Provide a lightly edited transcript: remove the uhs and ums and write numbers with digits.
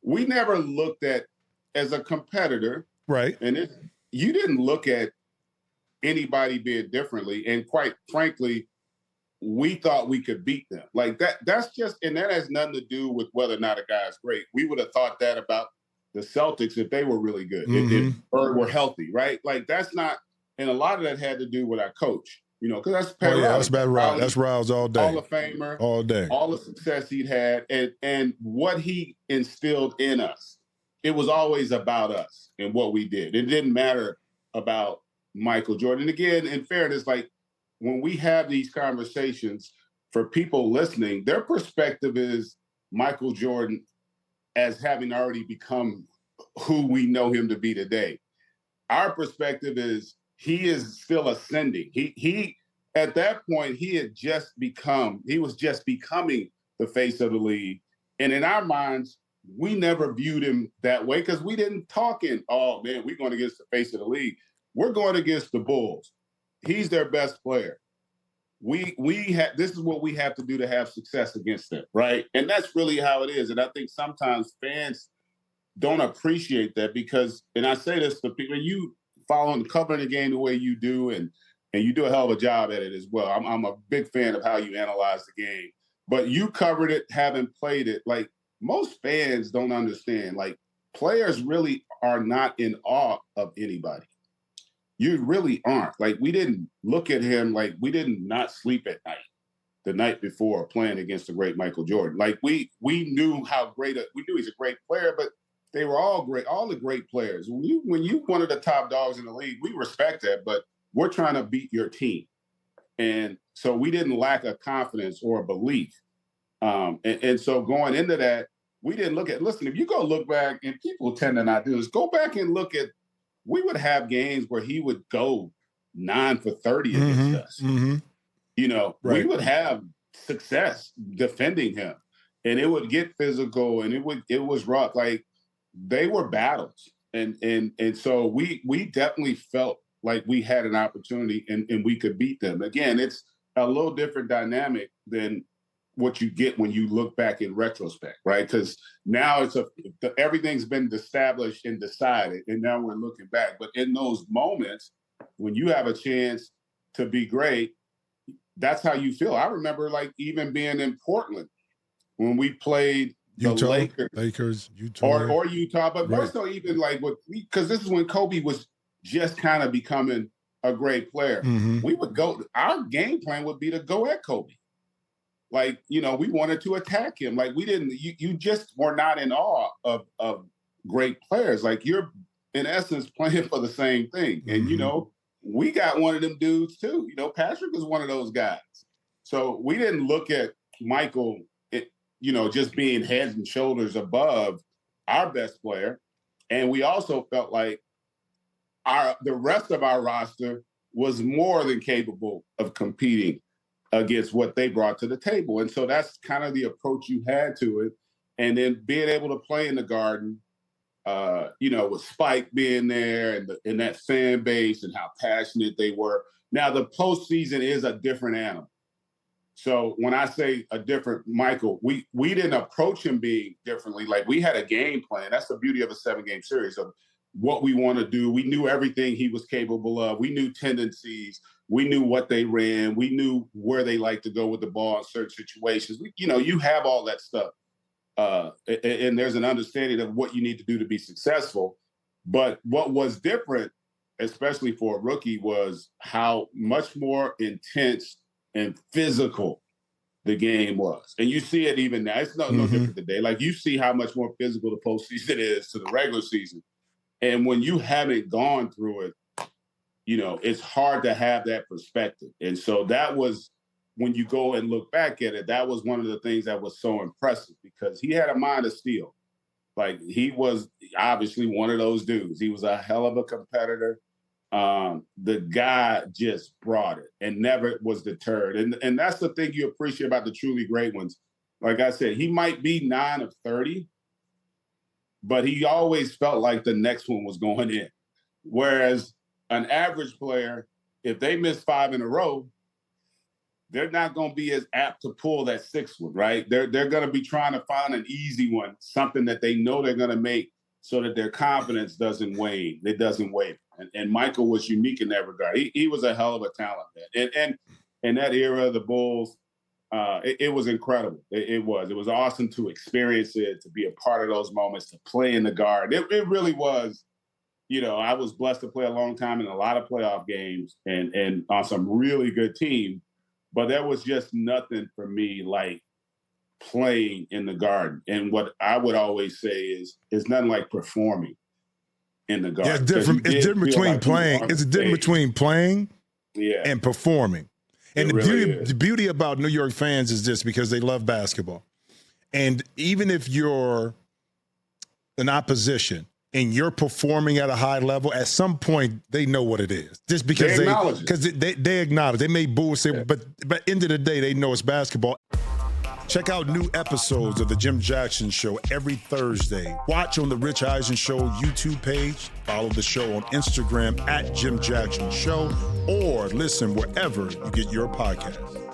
we never looked at as a competitor, right? And you didn't look at anybody being differently. And quite frankly, we thought we could beat them. Like that's just, and that has nothing to do with whether or not a guy's great. We would have thought that about the Celtics if they were really good, if Bird were healthy, right? Like that's not, and a lot of that had to do with our coach, because that's Pat Riley. That's Pat Riley. That's Riles all day. Hall of Famer. All day. All the success he'd had and what he instilled in us. It was always about us and what we did. It didn't matter about Michael Jordan. And again, in fairness, like when we have these conversations, for people listening, their perspective is Michael Jordan as having already become who we know him to be today. Our perspective is he is still ascending. He at that point, he was just becoming the face of the league. And in our minds, we never viewed him that way because we didn't talk in, oh man, we're going against the face of the league. We're going against the Bulls. He's their best player. This is what we have to do to have success against them, right? And that's really how it is. And I think sometimes fans don't appreciate that because, and I say this to people, you covering the game the way you do, and you do a hell of a job at it as well. I'm a big fan of how you analyze the game, but you covered it, having played it. Like most fans don't understand, like players really are not in awe of anybody. You really aren't. Like we didn't look at him like we didn't not sleep at night the night before playing against the great Michael Jordan. Like we knew we knew he's a great player, but they were all great, all the great players. When you one of the top dogs in the league, we respect that, but we're trying to beat your team. And so we didn't lack a confidence or a belief. And so going into that, we didn't listen, if you go look back, and people tend to not do this, go back and look at, we would have games where he would go 9 for 30 against us. Right. We would have success defending him, and it would get physical, and it was rough. Like they were battles. And so we definitely felt like we had an opportunity and we could beat them. Again, it's a little different dynamic than what you get when you look back in retrospect, right? Because now everything's been established and decided, and now we're looking back. But in those moments, when you have a chance to be great, that's how you feel. I remember like even being in Portland when we played the Lakers, Utah. Or Utah, but more so even like because this is when Kobe was just kind of becoming a great player. We would our game plan would be to go at Kobe. Like, we wanted to attack him. Like we didn't, you just were not in awe of great players. Like you're in essence playing for the same thing. And, we got one of them dudes too. Patrick was one of those guys. So we didn't look at Michael, just being heads and shoulders above our best player. And we also felt like the rest of our roster was more than capable of competing against what they brought to the table. And so that's kind of the approach you had to it. And then being able to play in the Garden, with Spike being there and that fan base and how passionate they were. Now, the postseason is a different animal. So when I say a different Michael, we didn't approach him being differently. Like we had a game plan. That's the beauty of a 7-game series of what we want to do. We knew everything he was capable of. We knew tendencies. We knew what they ran. We knew where they like to go with the ball in certain situations. You have all that stuff. And there's an understanding of what you need to do to be successful. But what was different, especially for a rookie, was how much more intense and physical the game was. And you see it even now. It's no different today. Like you see how much more physical the postseason is to the regular season. And when you haven't gone through it, it's hard to have that perspective. And so that was, when you go and look back at it, that was one of the things that was so impressive because he had a mind of steel. Like he was obviously one of those dudes. He was a hell of a competitor. The guy just brought it and never was deterred. And that's the thing you appreciate about the truly great ones. Like I said, he might be 9 of 30, but he always felt like the next one was going in. Whereas an average player, if they miss 5 in a row, they're not going to be as apt to pull that sixth one, right? They're going to be trying to find an easy one, something that they know they're going to make so that their confidence doesn't wane. It doesn't waver. And Michael was unique in that regard. He was a hell of a talent, man. And in that era of the Bulls, it was incredible. It was awesome to experience it, to be a part of those moments, to play in the guard. It really was. You know, I was blessed to play a long time in a lot of playoff games and on some really good teams, but there was just nothing for me like playing in the Garden. And what I would always say is nothing like performing in the Garden. Yeah, it's different. It's different between playing. It's a difference between playing and performing. And the beauty about New York fans is this, because they love basketball. And even if you're an opposition and you're performing at a high level, at some point they know what it is. Just because they acknowledge. They may boo and say, but end of the day, they know it's basketball. Check out new episodes of The Jim Jackson Show every Thursday. Watch on The Rich Eisen Show YouTube page. Follow the show on Instagram at Jim Jackson Show, or listen wherever you get your podcasts.